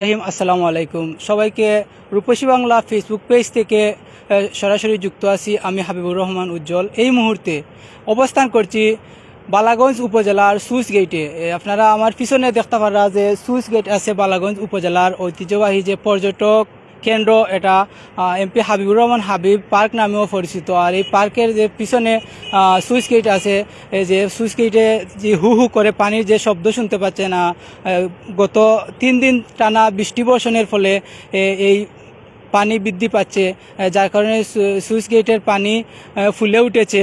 আসসালামু আলাইকুম সবাইকে। রূপসী বাংলা ফেসবুক পেজ থেকে সরাসরি যুক্ত আছি আমি হাবিবুর রহমান উজ্জ্বল। এই মুহূর্তে অবস্থান করছি বালাগঞ্জ উপজেলার সুইচ গেটে। আপনারা আমার পিছনে দেখতে পারা যে সুইচ গেট আছে বালাগঞ্জ উপজেলার ঐতিহ্যবাহী যে পর্যটক কেন্দ্র, এটা এমপি হাবিবুর রহমান হাবিব পার্ক নামেও পরিচিত। আর এই পার্কের যে পিছনে সুইচ গেট আছে, এই যে সুইচ গেটে যে হু হু করে পানির যে শব্দ শুনতে পাচ্ছেন, গত 3 দিন টানা বৃষ্টি বর্ষণের ফলে এই পানি বৃদ্ধি পাচ্ছে, যার কারণে সুইচ গেটের পানি ফুলে উঠেছে।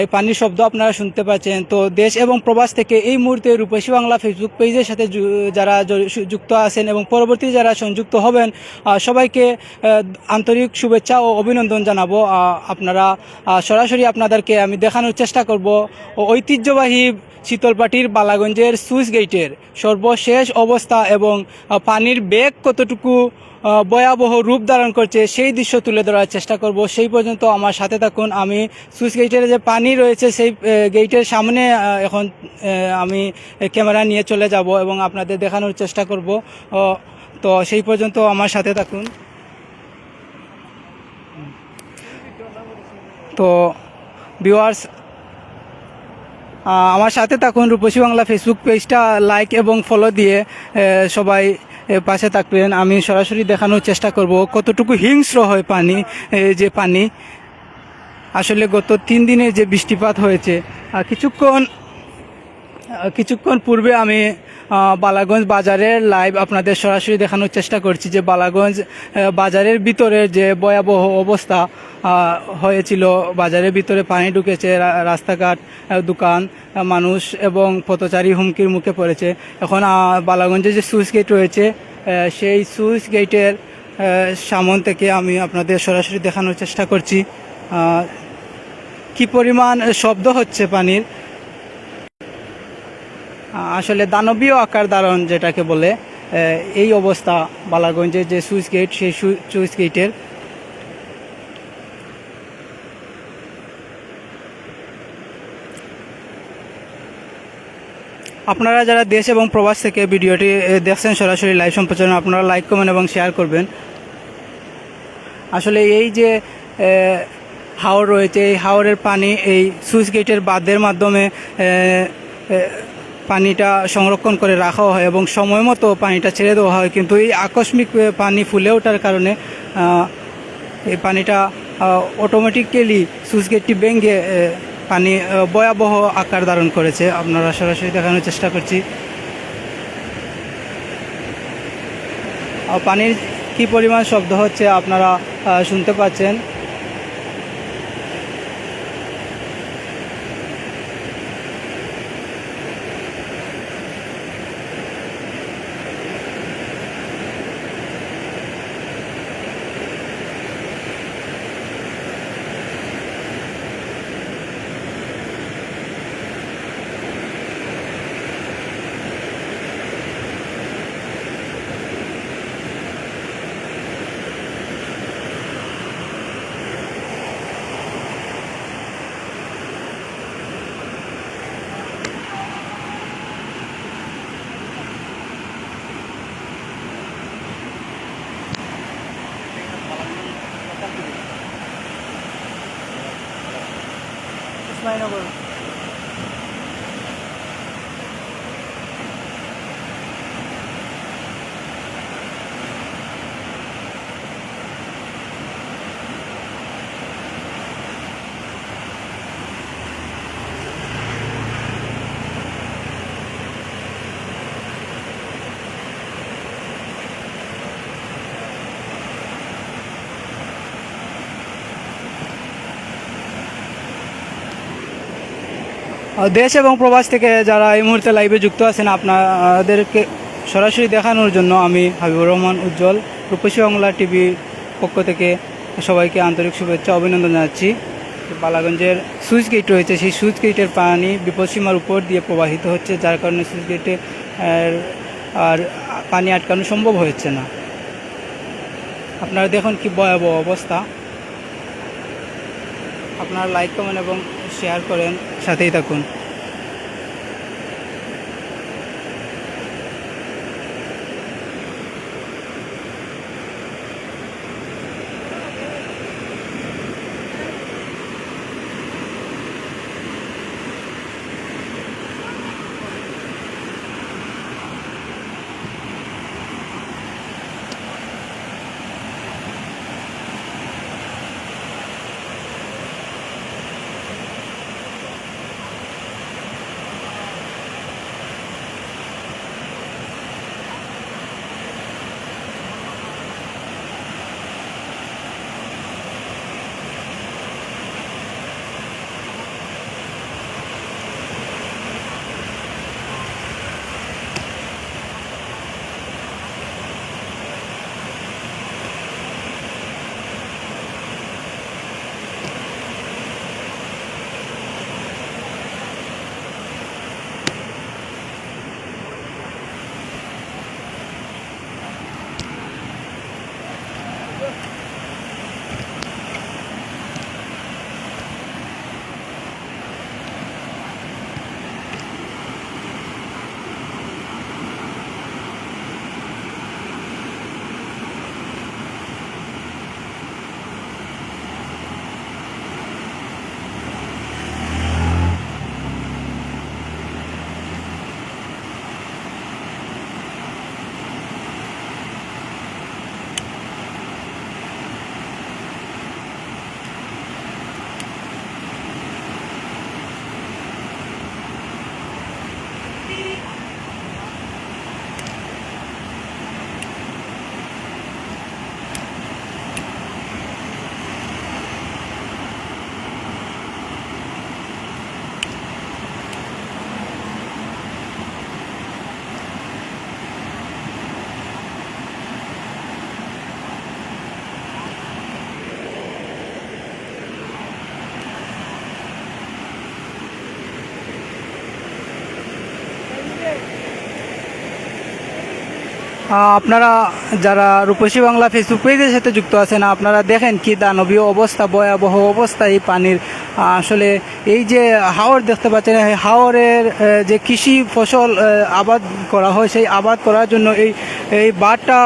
এই পানির শব্দ আপনারা শুনতে পাচ্ছেন। তো দেশ এবং প্রবাস থেকে এই মুহূর্তে রূপসী বাংলা ফেসবুক পেজের সাথে যারা যুক্ত আছেন এবং পরবর্তী যারা সংযুক্ত হবেন, সবাইকে আন্তরিক শুভেচ্ছা ও অভিনন্দন জানাবো। আপনারা সরাসরি আপনাদেরকে আমি দেখানোর চেষ্টা করব ঐতিহ্যবাহী শীতলপাটির বালাগঞ্জের সুইচ গেটের সর্বশেষ অবস্থা এবং পানির বেগ কতটুকু ভয়াবহ রূপ ধারণ করছে সেই দৃশ্য তুলে ধরার চেষ্টা করব। সেই পর্যন্ত আমার সাথে থাকুন। আমি সুইচ গেটের যে পানি রয়েছে সেই গেটের সামনে এখন আমি ক্যামেরা নিয়ে চলে যাব এবং আপনাদের দেখানোর চেষ্টা করব। তো সেই পর্যন্ত আমার সাথে থাকুন। তো ভিউয়ার্স, আমার সাথে থাকুন। রূপসী বাংলা ফেসবুক পেজটা লাইক এবং ফলো দিয়ে সবাই পাশে থাকবেন। আমি সরাসরি দেখানোর চেষ্টা করব কতটুকু হিংস্র হয় পানি। যে পানি আসলে গত 3 দিনে যে বৃষ্টিপাত হয়েছে, কিছুক্ষণ পূর্বে আমি বালাগঞ্জ বাজারের লাইভ আপনাদের সরাসরি দেখানোর চেষ্টা করছি যে বালাগঞ্জ বাজারের ভিতরে যে ভয়াবহ অবস্থা হয়েছিল। বাজারের ভিতরে পানি ঢুকেছে, রাস্তাঘাট, দোকান, মানুষ এবং পথচারী হুমকির মুখে পড়েছে। এখন বালাগঞ্জে যে সুইচ গেট রয়েছে, সেই সুইচ গেটের সামন থেকে আমি আপনাদের সরাসরি দেখানোর চেষ্টা করছি কি পরিমাণ শব্দ হচ্ছে পানির। আসলে দানবীয় আকার ধারণ যেটাকে বলে, এই অবস্থা বালাগঞ্জের যে সুইচ গেট, সেই সুইচ গেটের। আপনারা যারা দেশ এবং প্রবাস থেকে ভিডিওটি দেখছেন সরাসরি লাইভ সম্প্রচারণ, আপনারা লাইক, কমেন্ট এবং শেয়ার করবেন। আসলে এই যে হাওর রয়েছে, এই হাওরের পানি এই সুইচ গেটের বাঁধের মাধ্যমে পানিটা সংরক্ষণ করে রাখা হয় এবং সময় মতো পানিটা ছেড়ে দেওয়া হয়। কিন্তু এই আকস্মিক পানি ফুলে ওঠার কারণে এই পানিটা অটোমেটিক্যালি সুইচ গেটটি ভেঙে পানি ভয়াবহ আকার ধারণ করেছে। আপনারা সরাসরি দেখানোর চেষ্টা করছি পানির কি পরিমাণ শব্দ হচ্ছে আপনারা শুনতে পাচ্ছেন। ইসমাইলনগর দেশ এবং প্রবাস থেকে যারা এই মুহূর্তে লাইভে যুক্ত আছেন, আপনাদেরকে সরাসরি দেখানোর জন্য আমি হাবিবুর রহমান উজ্জ্বল রূপসী বাংলা টিভির পক্ষ থেকে সবাইকে আন্তরিক শুভেচ্ছা অভিনন্দন জানাচ্ছি। বালাগঞ্জের সুইচ গেট রয়েছে, সেই সুইচ গেটের পানি বিপদসীমার উপর দিয়ে প্রবাহিত হচ্ছে, যার কারণে সুইচ গেটে আর পানি আটকানো সম্ভব হচ্ছে না। আপনারা দেখুন কি ভয়াবহ অবস্থা। আপনারা লাইক, কমেন্ট এবং শেয়ার করেন, সাথেই থাকুন। আপনারা যারা রূপসী বাংলা ফেসবুক পেজের সাথে যুক্ত আছেন, আপনারা দেখেন কি দানবীয় অবস্থা, ভয়াবহ অবস্থা এই পানির। আসলে এই যে হাওর দেখতে পাচ্ছেন, এই হাওরের যে কৃষি ফসল আবাদ করা হয়, সেই আবাদ করার জন্য এই বাঁধটা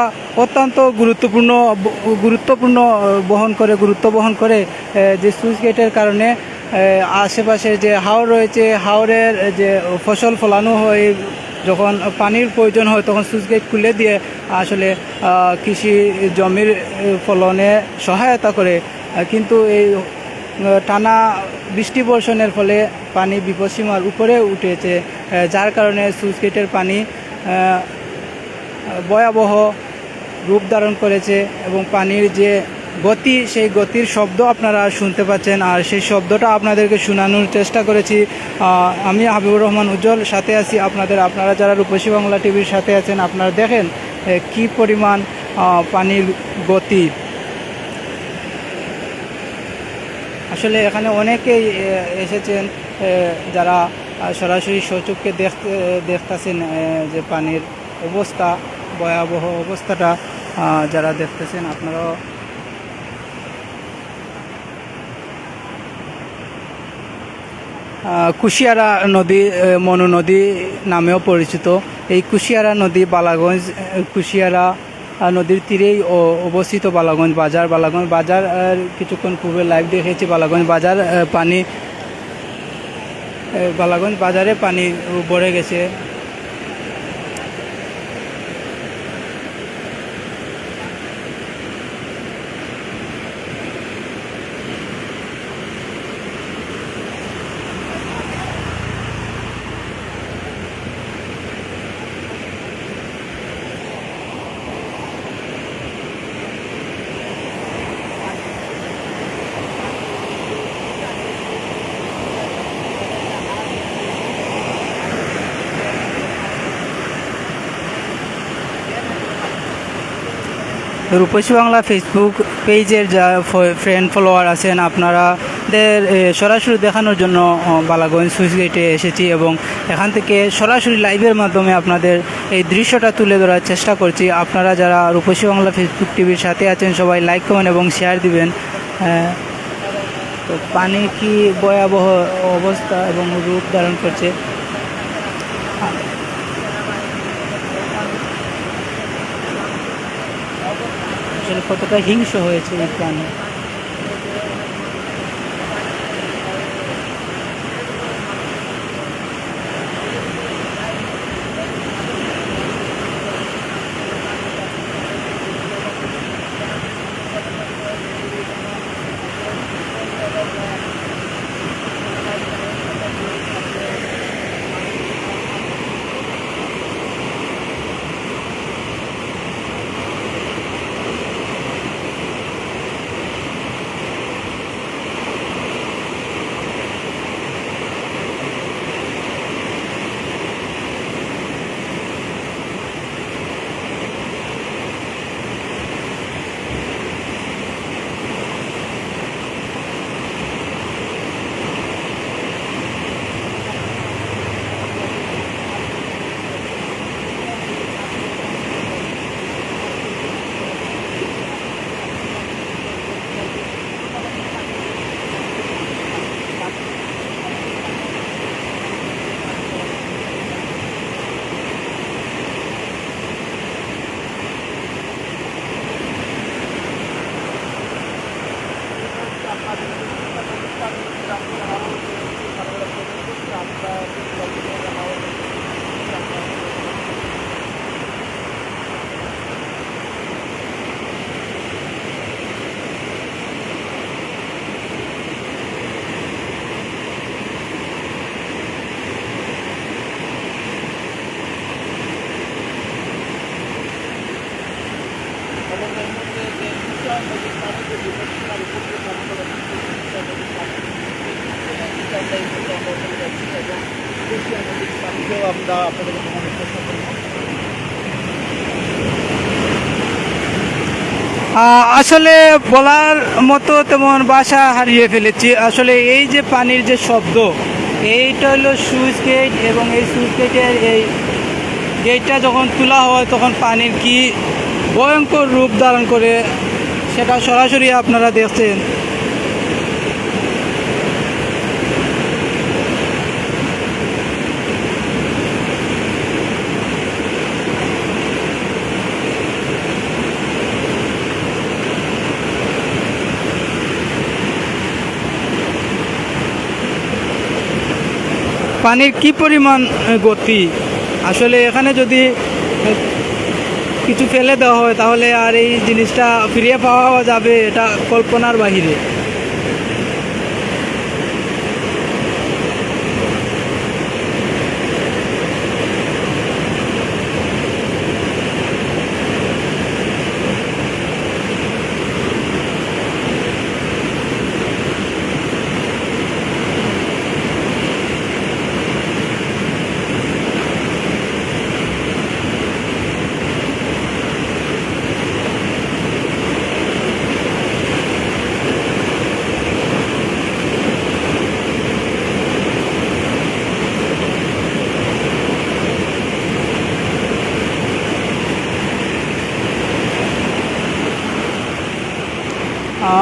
অত্যন্ত গুরুত্বপূর্ণ গুরুত্ব বহন করে। যে সুইচ গেটের কারণে আশেপাশের যে হাওর রয়েছে, হাওরের যে ফসল ফলানো হয়, যখন পানির প্রয়োজন হয় তখন সুইচ গেট খুলে দিয়ে আসলে কৃষি জমির ফলনে সহায়তা করে। কিন্তু এই টানা বৃষ্টি বর্ষণের ফলে পানি বিপদসীমার উপরে উঠেছে, যার কারণে সুইচ গেটের পানি ভয়াবহ রূপ ধারণ করেছে এবং পানির যে গতি, সেই গতির শব্দ আপনারা শুনতে পাচ্ছেন। আর সেই শব্দটা আপনাদেরকে শোনানোর চেষ্টা করেছি। আমি হাবিবুর রহমান উজ্জ্বল, সাথে আছি আপনারা যারা রূপসী বাংলা টিভির সাথে আছেন, আপনারা দেখেন কি পরিমাণ পানির গতি। আসলে এখানে অনেকেই এসেছেন যারা সরাসরি সচক্ষে দেখতেছেন যে পানির অবস্থা, ভয়াবহ অবস্থাটা যারা দেখতেছেন আপনারাও। কুশিয়ারা নদী মনু নদী নামেও পরিচিত। এই কুশিয়ারা নদী বালাগঞ্জ কুশিয়ারা নদীর তীরেই অবস্থিত বালাগঞ্জ বাজার কিছুক্ষণ পূর্বে লাইভ দেখেছি। বালাগঞ্জ বাজারে পানি ভরে গেছে। রূপসী বাংলা ফেসবুক পেজের যা ফ্রেন্ড ফলোয়ার আছেন, আপনারাদের সরাসরি দেখানোর জন্য বালাগঞ্জ সুইচ গেটে এসেছি এবং এখান থেকে সরাসরি লাইভের মাধ্যমে আপনাদের এই দৃশ্যটা তুলে ধরার চেষ্টা করছি। আপনারা যারা রূপসী বাংলা ফেসবুক টিভির সাথে আছেন সবাই লাইক কমেন্ট এবং শেয়ার দিবেন। তো পানি কি ভয়াবহ অবস্থা এবং রূপ ধারণ করছে। আসলে কতটা হিংস্র হয়েছে এই প্রাণী। আসলে বলার মতো তেমন ভাষা হারিয়ে ফেলেছি। আসলে এই যে পানির যে শব্দ, এইটা হলো সুইচ গেট এবং এই সুইচ গেটের এই গেটটা যখন তোলা হয় তখন পানির কি ভয়ঙ্কর রূপ ধারণ করে সেটা সরাসরি আপনারা দেখছেন। পানির কি পরিমাণ গতি, আসলে এখানে যদি কিছু ফেলে দেওয়া হয় তাহলে আর এই জিনিসটা ফিরিয়ে পাওয়া যাবে এটা কল্পনার বাহিরে।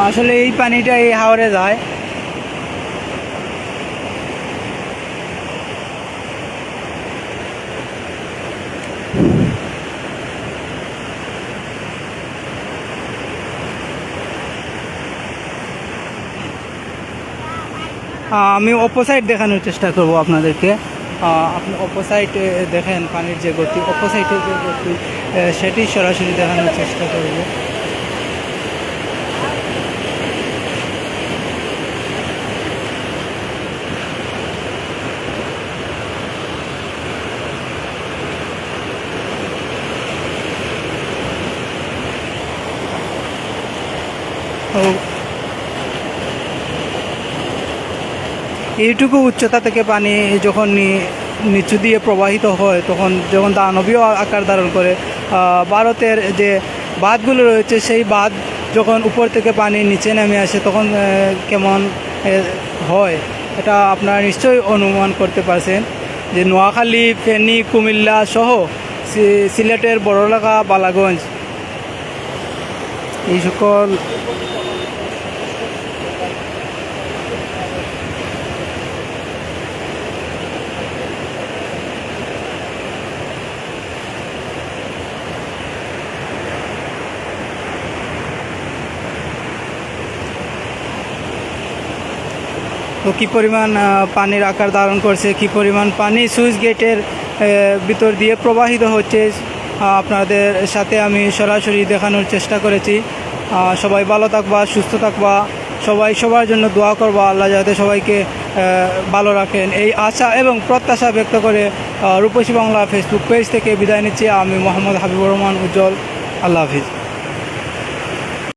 আসলে এই পানিটা এই হাওরে যায়। আমি অপোসাইড দেখানোর চেষ্টা করব আপনাদেরকে। আপনি অপোসাইড দেখেন পানির যে গতি, অপোসাইডের যে গতি সেটি সরাসরি দেখানোর চেষ্টা করব। তো এইটুকু উচ্চতা থেকে পানি যখন নিচু দিয়ে প্রবাহিত হয় তখন যখন দানবীয় আকার ধারণ করে, ভারতের যে বাঁধগুলো রয়েছে সেই বাঁধ যখন উপর থেকে পানি নিচে নেমে আসে তখন কেমন হয় এটা আপনারা নিশ্চয়ই অনুমান করতে পারছেন। যে নোয়াখালী, ফেনী, কুমিল্লা সহ সিলেটের বড়লেখা, বালাগঞ্জ এই সকল তো কী পরিমাণ পানির আকার ধারণ করছে, কী পরিমাণ পানি সুইচ গেটের ভিতর দিয়ে প্রবাহিত হচ্ছে আপনাদের সাথে আমি সরাসরি দেখানোর চেষ্টা করেছি। সবাই ভালো থাকবা, সুস্থ থাকবা, সবাই সবার জন্য দোয়া করবা, আল্লাহ যাতে সবাইকে ভালো রাখেন এই আশা এবং প্রত্যাশা ব্যক্ত করে রূপসী বাংলা ফেসবুক পেজ থেকে বিদায় নিচ্ছি। আমি মোহাম্মদ হাবিবুর রহমান উজ্জ্বল। আল্লাহ হাফিজ।